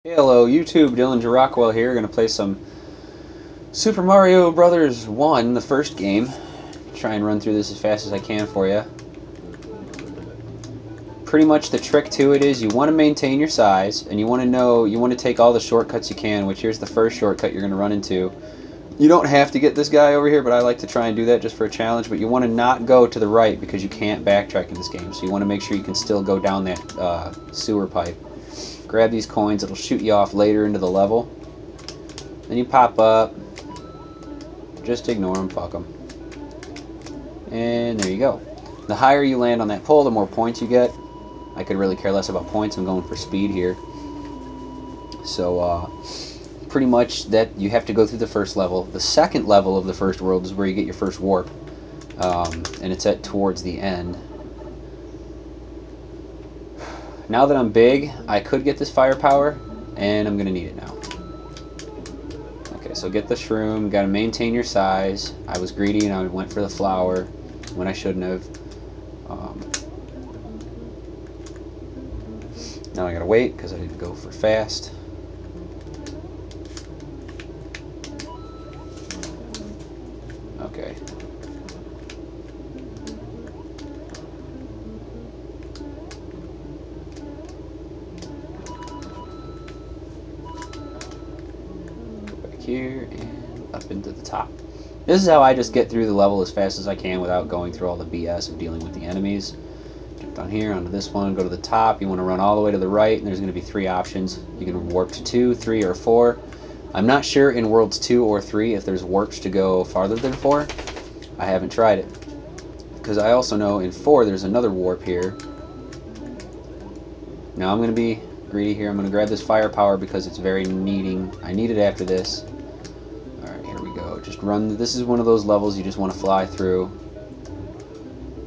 Hey, hello YouTube, Dylan Rockwell here. Gonna play some Super Mario Bros. 1, the first game. Try and run through this as fast as I can for you. Pretty much the trick to it is you want to maintain your size, and you want to take all the shortcuts you can, which here's the first shortcut you're gonna run into. You don't have to get this guy over here, but I like to try and do that just for a challenge, but you want to not go to the right because you can't backtrack in this game, so you want to make sure you can still go down that sewer pipe. Grab these coins, it'll shoot you off later into the level. Then you pop up, just ignore them, fuck them. And there you go. The higher you land on that pole, the more points you get. I could really care less about points, I'm going for speed here. So, pretty much that you have to go through the first level. The second level of the first world is where you get your first warp. And it's towards the end. Now that I'm big, I could get this firepower, and I'm going to need it now. Okay, so get the shroom, got to maintain your size. I was greedy and I went for the flower when I shouldn't have. Now I got to wait because I didn't go for fast. Okay. Here and up into the top. This is how I just get through the level as fast as I can without going through all the BS of dealing with the enemies. Jump down here onto this one, go to the top. You want to run all the way to the right, and there's going to be 3 options. You can warp to 2, 3, or 4. I'm not sure in Worlds 2 or 3 if there's warps to go farther than 4. I haven't tried it. Because I also know in 4 there's another warp here. Now I'm going to be greedy here. I'm going to grab this firepower because it's very needing. I need it after this. Alright, here we go. Just run. This is one of those levels you just want to fly through.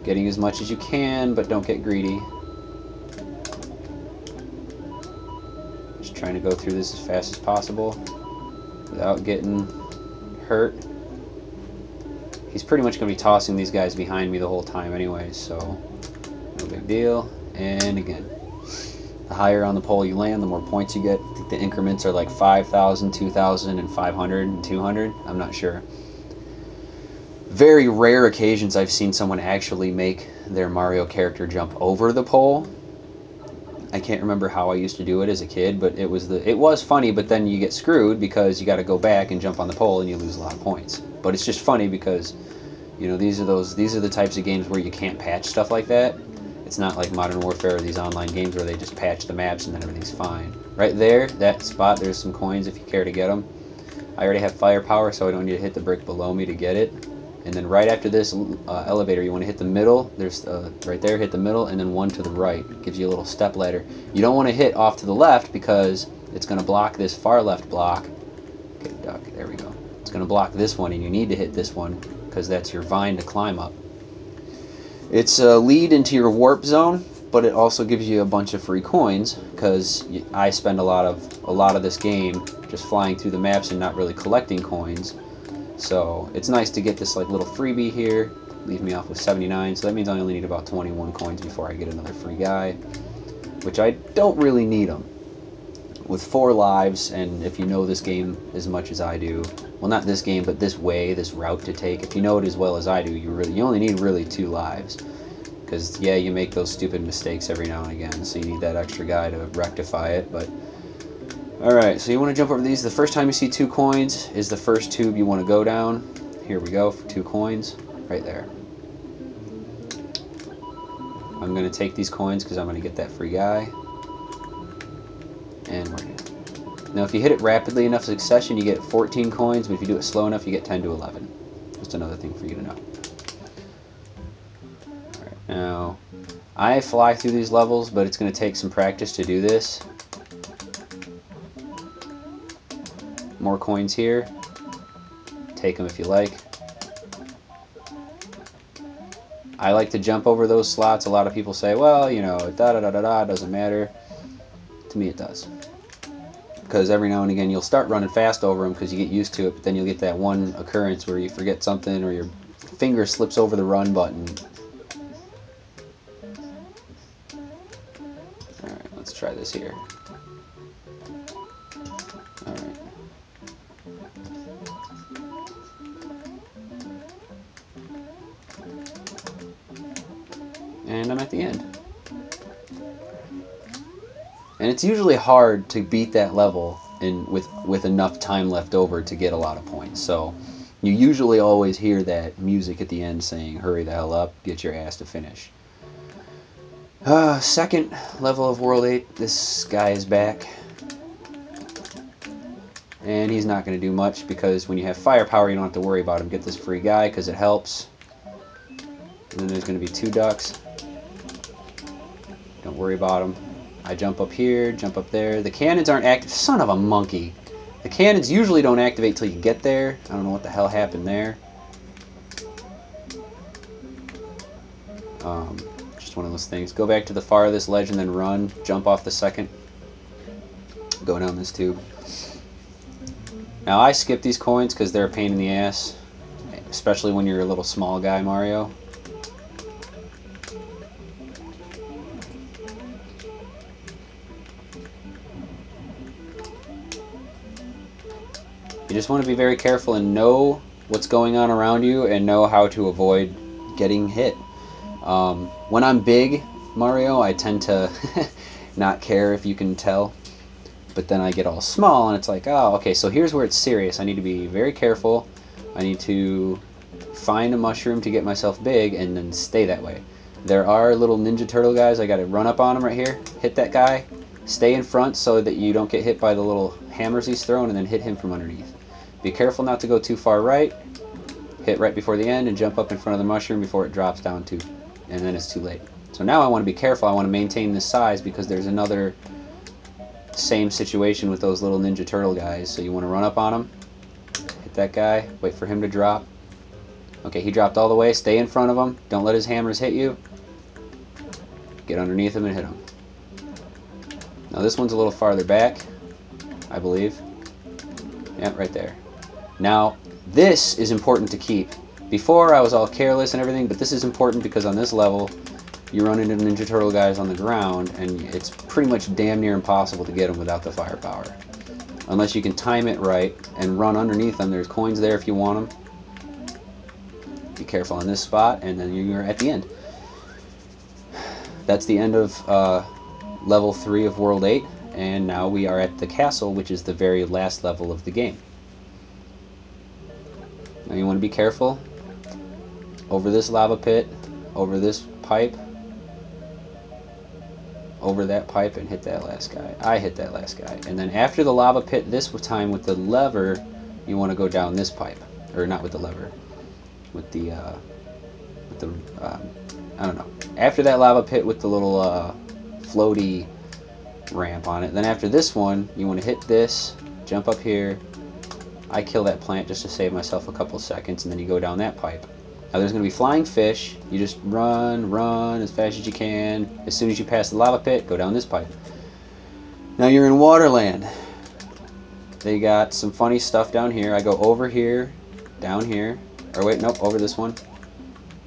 Getting as much as you can, but don't get greedy. Just trying to go through this as fast as possible without getting hurt. He's pretty much going to be tossing these guys behind me the whole time anyway, so no big deal. And again, the higher on the pole you land, the more points you get. I think the increments are like 5,000, 2,000, and 500 and 200. I'm not sure. Very rare occasions I've seen someone actually make their Mario character jump over the pole. I can't remember how I used to do it as a kid, but it was funny, but then you get screwed because you got to go back and jump on the pole and you lose a lot of points. But it's just funny because, you know, these are the types of games where you can't patch stuff like that. It's not like Modern Warfare or these online games where they just patch the maps and then everything's fine. Right there, that spot, there's some coins if you care to get them. I already have firepower, so I don't need to hit the brick below me to get it. And then right after this elevator, you want to hit the middle. There's right there, hit the middle, and then one to the right. Gives you a little step ladder. You don't want to hit off to the left because it's going to block this far left block. Okay, duck, there we go. It's going to block this one, and you need to hit this one because that's your vine to climb up. It's a lead into your warp zone, but it also gives you a bunch of free coins because I spend a lot of this game just flying through the maps and not really collecting coins. So it's nice to get this like little freebie here. Leave me off with 79, so that means I only need about 21 coins before I get another free guy, which I don't really need them. With 4 lives, and if you know this game as much as I do, well, not this game, but this route to take, if you know it as well as I do, you only need really 2 lives. Because, yeah, you make those stupid mistakes every now and again, so you need that extra guy to rectify it, but... Alright, so you want to jump over these. The first time you see 2 coins is the first tube you want to go down. Here we go, for 2 coins, right there. I'm going to take these coins because I'm going to get that free guy. And we're good. Now if you hit it rapidly enough succession, you get 14 coins, but if you do it slow enough, you get 10 to 11. Just another thing for you to know. Alright, now, I fly through these levels, but it's going to take some practice to do this. More coins here. Take them if you like. I like to jump over those slots. A lot of people say, well, you know, da-da-da-da-da, doesn't matter. To me it does. Because every now and again you'll start running fast over them because you get used to it, but then you'll get that one occurrence where you forget something or your finger slips over the run button. Alright, let's try this here. and I'm at the end. And it's usually hard to beat that level with enough time left over to get a lot of points. So you usually always hear that music at the end saying, hurry the hell up, get your ass to finish. Second level of World 8, this guy is back. And he's not going to do much because when you have firepower, you don't have to worry about him. Get this free guy because it helps. And then there's going to be 2 ducks. Don't worry about them. I jump up here, jump up there. The cannons aren't active. Son of a monkey. The cannons usually don't activate till you get there. I don't know what the hell happened there. Just one of those things. Go back to the farthest ledge and then run. Jump off the second. Go down this tube. Now I skip these coins because they're a pain in the ass. Especially when you're a little small guy, Mario. You just want to be very careful and know what's going on around you and know how to avoid getting hit. When I'm big, Mario, I tend to not care if you can tell. But then I get all small and it's like, oh, okay, so here's where it's serious. I need to be very careful. I need to find a mushroom to get myself big and then stay that way. There are little Ninja Turtle guys. I got to run up on him right here, hit that guy, stay in front so that you don't get hit by the little hammers he's throwing, and then hit him from underneath. Be careful not to go too far right. Hit right before the end and jump up in front of the mushroom before it drops down too, and then it's too late. So now I want to be careful. I want to maintain this size because there's another same situation with those little Ninja Turtle guys. So you want to run up on him, hit that guy, wait for him to drop. Okay, he dropped all the way. Stay in front of him. Don't let his hammers hit you. Get underneath him and hit him. Now this one's a little farther back, I believe. Yeah, right there. Now, this is important to keep. Before, I was all careless and everything, but this is important because on this level, you run into Ninja Turtle guys on the ground, and it's pretty much damn near impossible to get them without the firepower. Unless you can time it right and run underneath them. There's coins there if you want them. Be careful on this spot, and then you're at the end. That's the end of level 3 of World 8, and now we are at the castle, which is the very last level of the game. Now you want to be careful. Over this lava pit, over this pipe, over that pipe, and hit that last guy. I hit that last guy. And then after the lava pit, this time with the lever, you want to go down this pipe. Or not with the lever. With the I don't know. After that lava pit with the little floaty ramp on it. Then after this one, you want to hit this, jump up here. I kill that plant just to save myself a couple seconds, and then you go down that pipe. Now there's going to be flying fish. You just run as fast as you can. As soon as you pass the lava pit, go down this pipe. Now you're in Waterland. They got some funny stuff down here. I go over here, down here. Or wait, nope, over this one.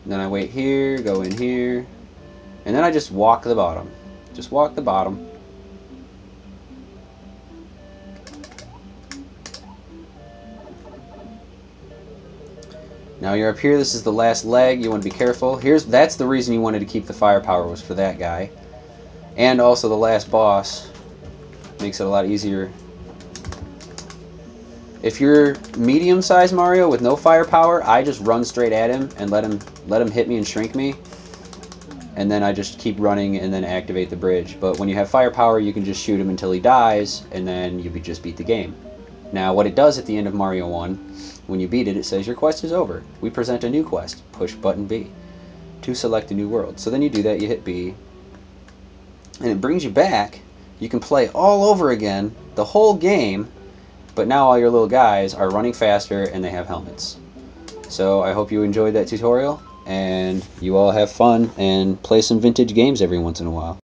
And then I wait here, go in here. And then I just walk the bottom. Just walk the bottom. Now you're up here, this is the last leg, you want to be careful. That's the reason you wanted to keep the firepower, was for that guy. And also the last boss makes it a lot easier. If you're medium-sized Mario with no firepower, I just run straight at him and let him hit me and shrink me. And then I just keep running and then activate the bridge. But when you have firepower, you can just shoot him until he dies, and then you could just beat the game. Now, what it does at the end of Mario 1, when you beat it, it says your quest is over. We present a new quest. Push button B to select a new world. So then you do that, you hit B, and it brings you back. You can play all over again, the whole game, but now all your little guys are running faster and they have helmets. So I hope you enjoyed that tutorial, and you all have fun and play some vintage games every once in a while.